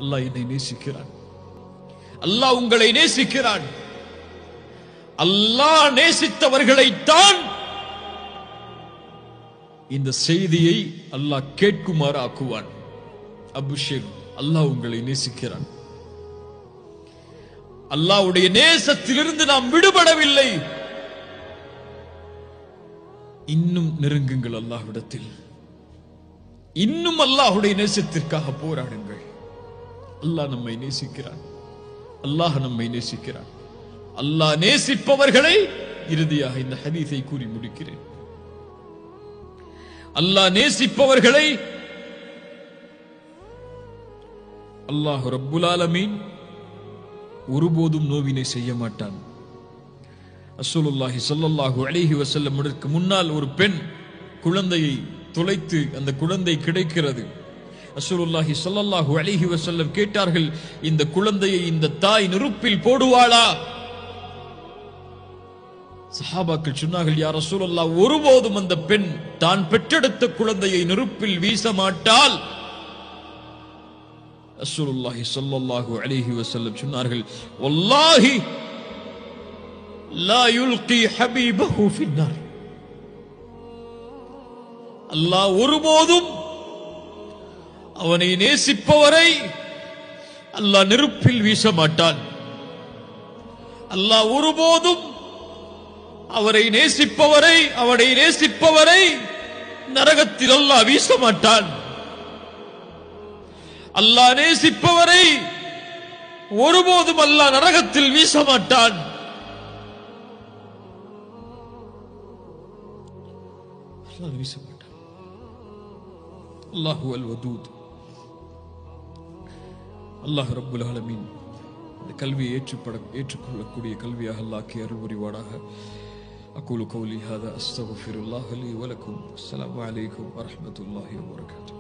அல்லாஹ் என்னை நேசிக்கிறான், அல்லாஹ் உங்களை நேசிக்கிறான். அல்லாஹ் நேசித்தவர்களைத்தான் இந்த செய்தியை அல்லாஹ் கேட்குமாறு ஆக்குவான். அபுஷர், அல்லாஹ் உங்களை நேசிக்கிறான். அல்லாஹ்வுடைய நேசத்திலிருந்து நாம் விடுபடவில்லை. இன்னும் நெருங்குங்கள் அல்லாஹ்விடத்தில், இன்னும் அல்லாஹ்வுடைய நேசத்திற்காக போராடுங்கள். அல்லாஹ் நம்மை நேசிக்கிறான், அல்லாஹ் நம்மை நேசிக்கிறான். அல்லாஹ் நேசிப்பவர்களை, இறுதியாக இந்த ஹதீஸை கூறி முடிக்கிறேன், அல்லாஹ் நேசிப்பவர்களை அல்லாஹ் ரப்புல் ஆலமீன் ஒருபோதும் நோவினை செய்ய மாட்டான். ரசூலுல்லாஹி ஸல்லல்லாஹு அலைஹி வஸல்லம் முன்னால் ஒரு பெண் குழந்தையை தொலைத்து அந்த குழந்தை கிடைக்கிறது. ரசூலுல்லாஹி ஸல்லல்லாஹு அலைஹி வஸல்லம் கேட்டார்கள், இந்த குழந்தையை இந்த தாய் நெருப்பில் போடுவாளா? சஹாபாக்கள் சொன்னார்கள், யா ரசூலல்லாஹ், ஒருபோதும் அந்த பெண் தான் பெற்றெடுத்த குழந்தையை நெருப்பில் வீச மாட்டாள். ரசூலுல்லாஹி ஸல்லல்லாஹு அலைஹி வஸல்லம் சொன்னார்கள், வல்லாஹி லா யுல்கி ஹபீபஹு ஃபின்னார். அல்லாஹ் ஒருபோதும் அவனை நேசிப்பவரை அல்லாஹ் நெருப்பில் வீச மாட்டான். அல்லாஹ் ஒருபோதும் அவரை நேசிப்பவரை, அவனை நேசிப்பவரை நரகத்தில் அல்லாஹ் வீச மாட்டான். அல்லாஹ் நேசிப்பவரை ஒருபோதும் அல்லாஹ் நரகத்தில் வீச மாட்டான். அல்லாஹ் வீச மாட்டான். அல்லாஹு அல் வதூத். அல்லாஹ் ரப்புல் ஆலமீன் இந்த கல்வியை ஏற்றுக்கொள்ளக்கூடிய கல்வியாக அல்லாஹ்க்கு அருள் புரிவானாக. أقول قولي هذا أستغفر الله لي ولكم. السلام عليكم ورحمة الله وبركاته.